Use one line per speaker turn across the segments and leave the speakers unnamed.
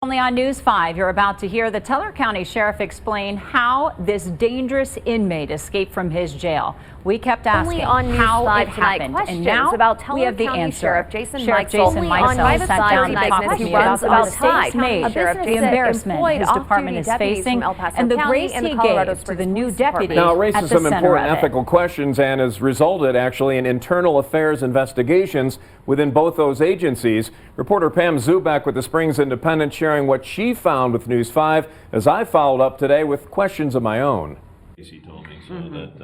Only on News 5, you're about to hear the Teller County Sheriff explain how this dangerous inmate escaped from his jail. We kept asking how it happened, and now we have the answer. Sheriff Jason Meixel sat down to talk with me about the mistakes made, the embarrassment his department is facing, and the grace he gave to the new deputy.
Now, it raises some important ethical questions and has resulted actually in internal affairs investigations within both those agencies. Reporter Pam Zubak with the Springs Independent sharing what she found with News 5 as I followed up today with questions of my own.
He told me so that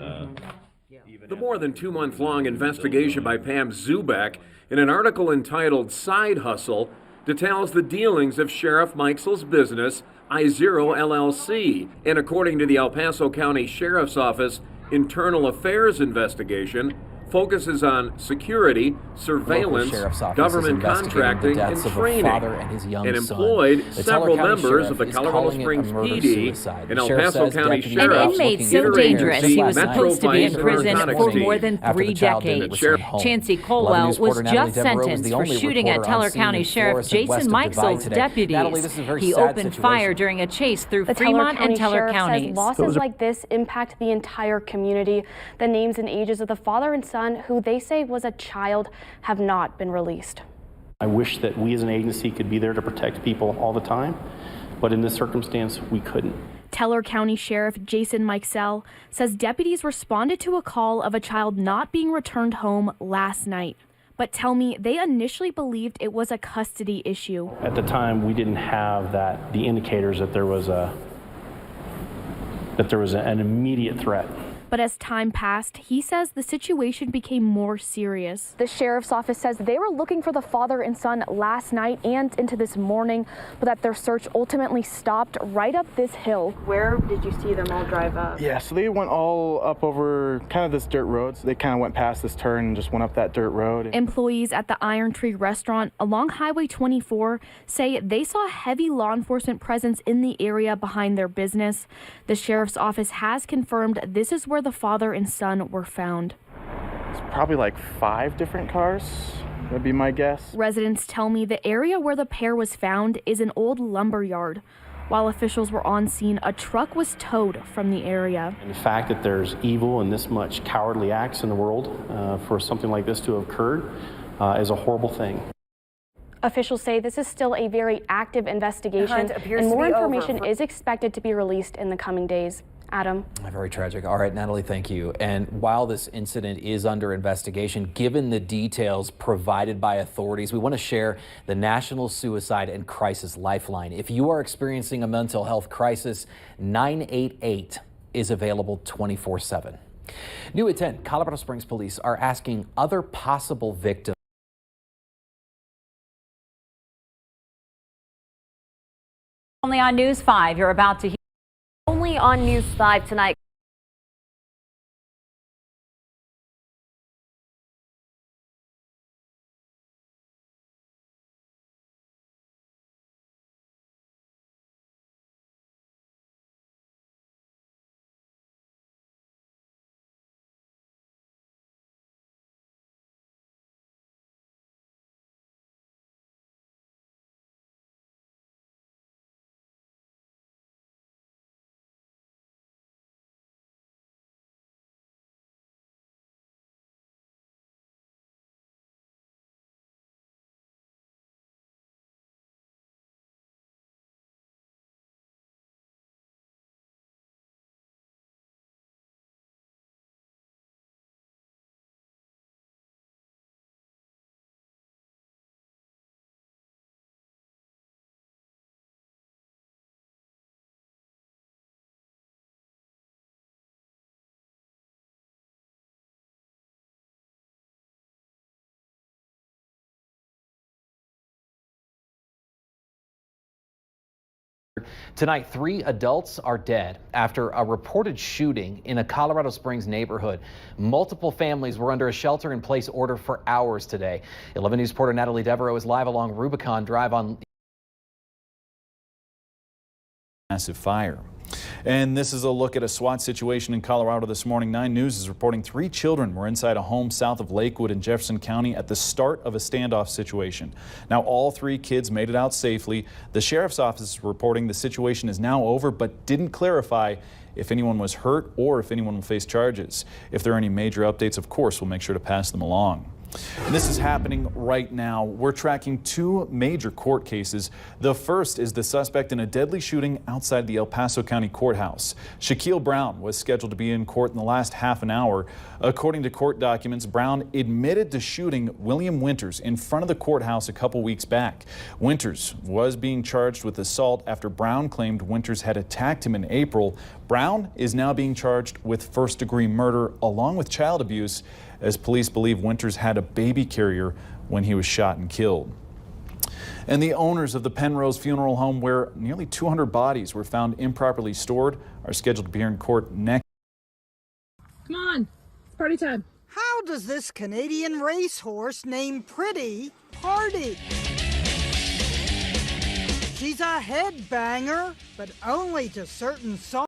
the more than 2-month-long investigation by Pam Zubak in an article entitled Side Hustle details the dealings of Sheriff Meixel's business, I-Zero LLC. And according to the El Paso County Sheriff's Office internal affairs investigation, focuses on security, surveillance, government contracting, and training, and employed several members of the Colorado Springs PD and El Paso County Sheriff.
An inmate so dangerous he was supposed to be in prison for more than 3 decades. Chancey Colwell was just sentenced for shooting at Teller County Sheriff Jason Meixel's deputies. He opened fire during a chase through Fremont and Teller counties.
Losses like this impact the entire community. The names and ages of the father and son, who they say was a child, have not been released.
I wish that we as an agency could be there to protect people all the time, but in this circumstance, we couldn't.
Teller County Sheriff Jason Meixel says deputies responded to a call of a child not being returned home last night, but tell me they initially believed it was a custody issue.
At the time, we didn't have the indicators that there was an immediate threat.
But as time passed, he says the situation became more serious. The sheriff's office says they were looking for the father and son last night and into this morning, but that their search ultimately stopped right up this hill.
Where did you see them all drive up?
Yeah, so they went all up over kind of this dirt road. So they kind of went past this turn and just went up that dirt road.
Employees at the Iron Tree restaurant along Highway 24 say they saw heavy law enforcement presence in the area behind their business. The sheriff's office has confirmed this is where the father and son were found.
It's probably like 5 different cars, would be my guess.
Residents tell me the area where the pair was found is an old lumber yard. While officials were on scene, a truck was towed from the area.
And the fact that there's evil and this much cowardly acts in the world for something like this to have occurred is a horrible thing.
Officials say this is still a very active investigation, and more information is expected to be released in the coming days. Adam.
Very tragic. All right, Natalie, thank you. And while this incident is under investigation, given the details provided by authorities, we want to share the National Suicide and Crisis Lifeline. If you are experiencing a mental health crisis, 988 is available 24/7. New at 10, Colorado Springs police are asking other possible victims.
Only on News 5, you're about to hear.
Only on News 5 tonight.
Tonight, 3 adults are dead after a reported shooting in a Colorado Springs neighborhood. Multiple families were under a shelter-in-place order for hours today. 11 News reporter Natalie Devereaux is live along Rubicon Drive on.
Massive fire. And this is a look at a SWAT situation in Colorado this morning. 9 News is reporting 3 children were inside a home south of Lakewood in Jefferson County at the start of a standoff situation. Now, all 3 kids made it out safely. The sheriff's office is reporting the situation is now over, but didn't clarify if anyone was hurt or if anyone will face charges. If there are any major updates, of course, we'll make sure to pass them along. And this is happening right now. We're tracking 2 major court cases. The first is the suspect in a deadly shooting outside the El Paso County Courthouse. Shaquille Brown was scheduled to be in court in the last half an hour. According to court documents, Brown admitted to shooting William Winters in front of the courthouse a couple weeks back. Winters was being charged with assault after Brown claimed Winters had attacked him in April. Brown is now being charged with first-degree murder along with child abuse, as police believe Winters had a baby carrier when he was shot and killed. And the owners of the Penrose Funeral Home, where nearly 200 bodies were found improperly stored, are scheduled to appear in court next.
Come on, it's party time.
How does this Canadian racehorse named Pretty party? She's a headbanger, but only to certain songs.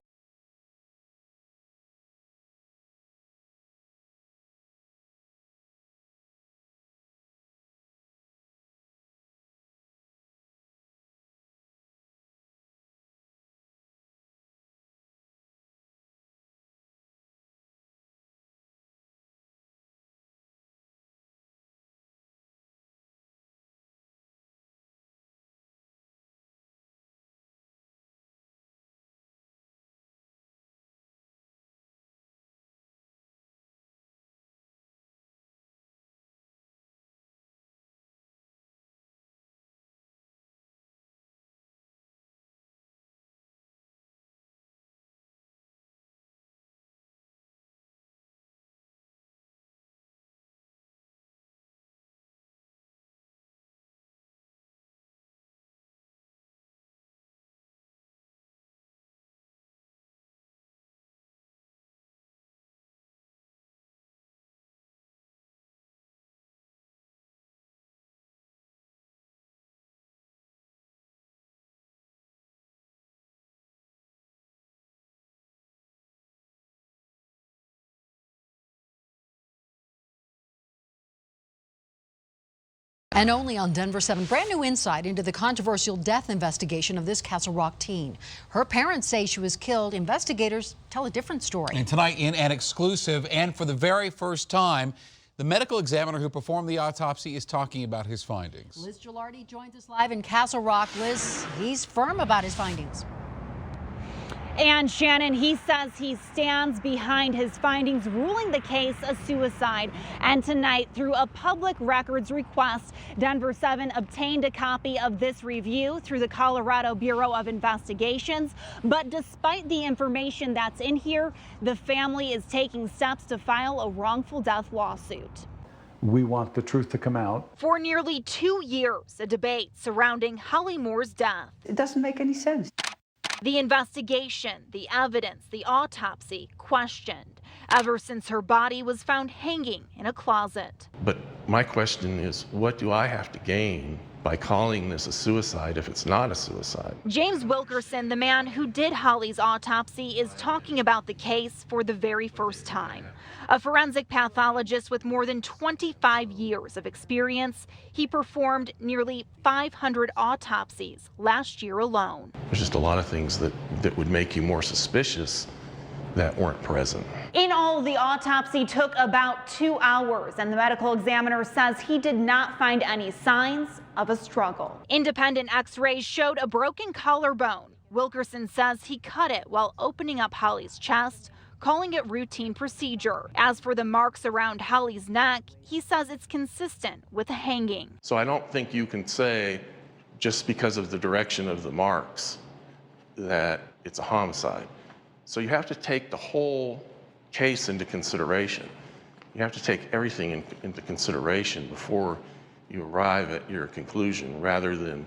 And only on Denver 7, brand new insight into the controversial death investigation of this Castle Rock teen. Her parents say she was killed. Investigators tell a different story.
And tonight in an exclusive, and for the very first time, the medical examiner who performed the autopsy is talking about his findings.
Liz Gilardi joins us live in Castle Rock. Liz, he's firm about his findings.
And Shannon, he says he stands behind his findings, ruling the case a suicide. And tonight, through a public records request, Denver 7 obtained a copy of this review through the Colorado Bureau of Investigations. But despite the information that's in here, the family is taking steps to file a wrongful death lawsuit.
We want the truth to come out.
For nearly 2 years, a debate surrounding Holly Moore's death.
It doesn't make any sense.
The investigation, the evidence, the autopsy questioned ever since her body was found hanging in a closet.
But my question is, what do I have to gain by calling this a suicide if it's not a suicide?
James Wilkerson, the man who did Holly's autopsy, is talking about the case for the very first time. A forensic pathologist with more than 25 years of experience, he performed nearly 500 autopsies last year alone.
There's just a lot of things that would make you more suspicious that weren't present.
In all, the autopsy took about 2 hours, and the medical examiner says he did not find any signs of a struggle. Independent x-rays showed a broken collarbone. Wilkerson says he cut it while opening up Holly's chest, calling it routine procedure. As for the marks around Holly's neck, he says it's consistent with a hanging.
So I don't think you can say, just because of the direction of the marks, that it's a homicide. So you have to take the whole case into consideration. You have to take everything into consideration before you arrive at your conclusion, rather than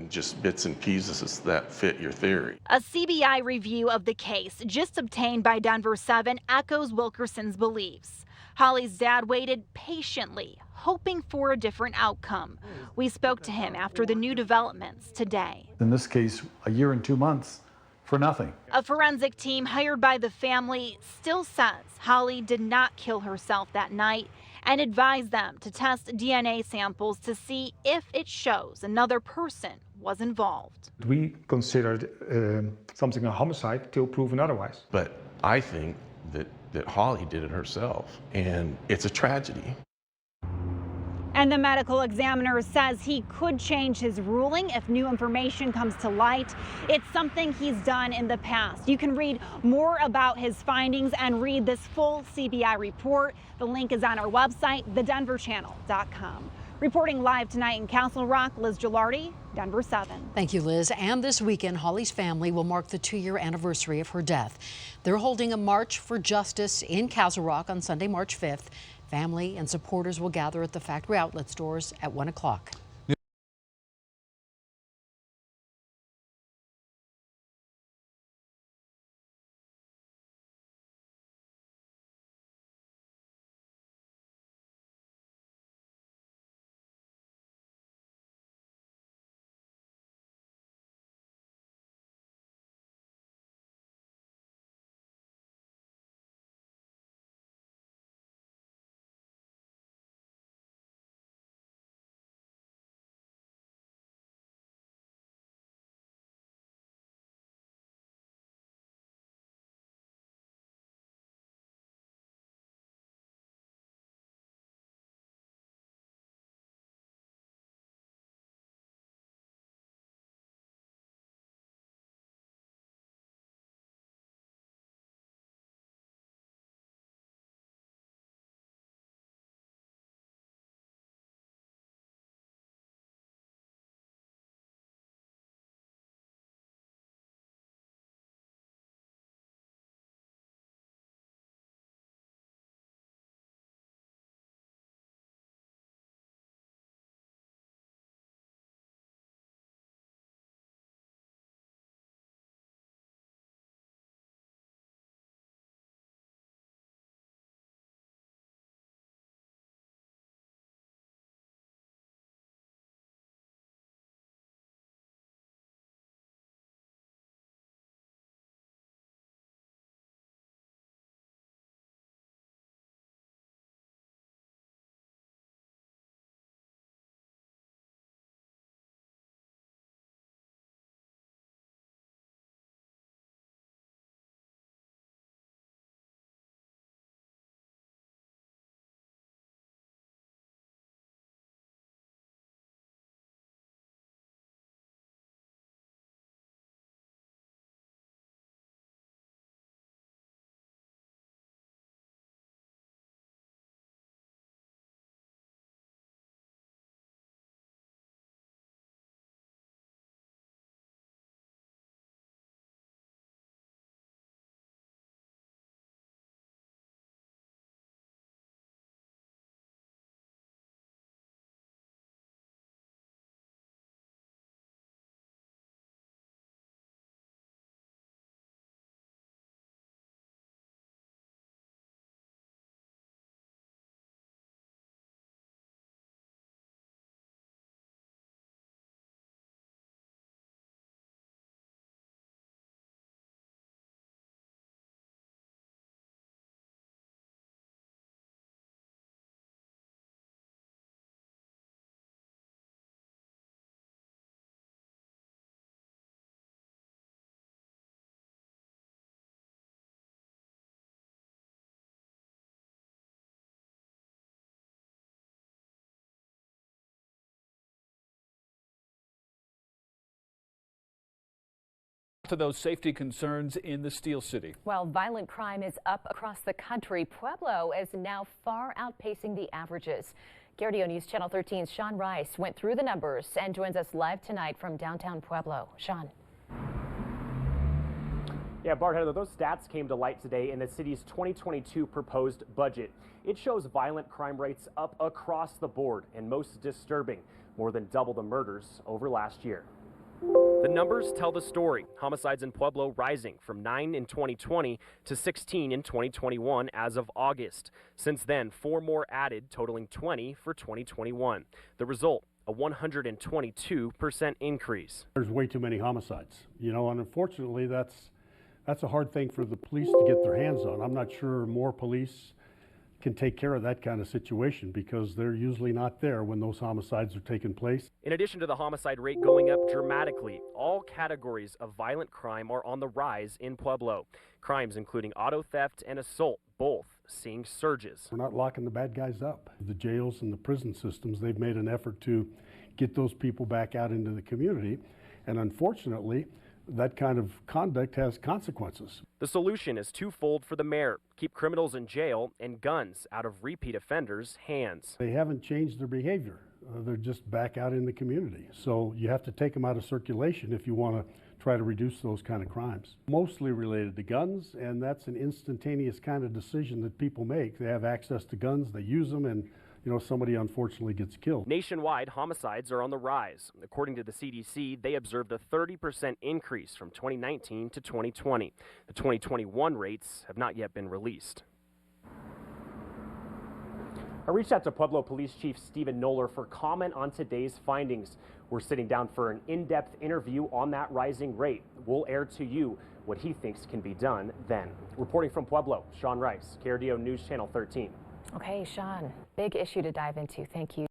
just bits and pieces that fit your theory.
A CBI review of the case just obtained by Denver 7 echoes Wilkerson's beliefs. Holly's dad waited patiently, hoping for a different outcome. We spoke to him after the new developments today.
In this case, a year and 2 months for nothing.
A forensic team hired by the family still says Holly did not kill herself that night and advised them to test DNA samples to see if it shows another person was involved.
We considered something a homicide till proven otherwise.
But I think that Holly did it herself, and it's a tragedy.
And the medical examiner says he could change his ruling if new information comes to light. It's something he's done in the past. You can read more about his findings and read this full CBI report. The link is on our website, thedenverchannel.com. Reporting live tonight in Castle Rock, Liz Gilardi, Denver 7.
Thank you, Liz. And this weekend, Holly's family will mark the 2-year anniversary of her death. They're holding a march for justice in Castle Rock on Sunday, March 5th. Family and supporters will gather at the factory outlet stores at 1 o'clock.
To those safety concerns in the Steel City.
While violent crime is up across the country, Pueblo is now far outpacing the averages. Gardio News Channel 13's Sean Rice went through the numbers and joins us live tonight from downtown Pueblo. Sean.
Yeah, Bart Heather, those stats came to light today in the city's 2022 proposed budget. It shows violent crime rates up across the board, and most disturbing, more than double the murders over last year. The numbers tell the story. Homicides in Pueblo rising from 9 in 2020 to 16 in 2021 as of August. Since then, 4 more added, totaling 20 for 2021. The result, a 122% increase.
There's way too many homicides, and unfortunately that's a hard thing for the police to get their hands on. I'm not sure more police can take care of that kind of situation because they're usually not there when those homicides are taking place.
In addition to the homicide rate going up dramatically, all categories of violent crime are on the rise in Pueblo. Crimes including auto theft and assault, both seeing surges.
We're not locking the bad guys up. The jails and the prison systems, they've made an effort to get those people back out into the community, and unfortunately, that kind of conduct has consequences.
The solution is twofold for the mayor: keep criminals in jail and guns out of repeat offenders' hands.
They haven't changed their behavior. They're just back out in the community. So you have to take them out of circulation if you want to try to reduce those kind of crimes. Mostly related to guns, and that's an instantaneous kind of decision that people make. They have access to guns, they use them, and somebody unfortunately gets killed.
Nationwide, homicides are on the rise. According to the CDC, they observed a 30% increase from 2019 to 2020. The 2021 rates have not yet been released. I reached out to Pueblo Police Chief Stephen Noller for comment on today's findings. We're sitting down for an in-depth interview on that rising rate. We'll air to you what he thinks can be done then. Reporting from Pueblo, Sean Rice, KRDO News Channel 13.
Okay, Sean, big issue to dive into. Thank you.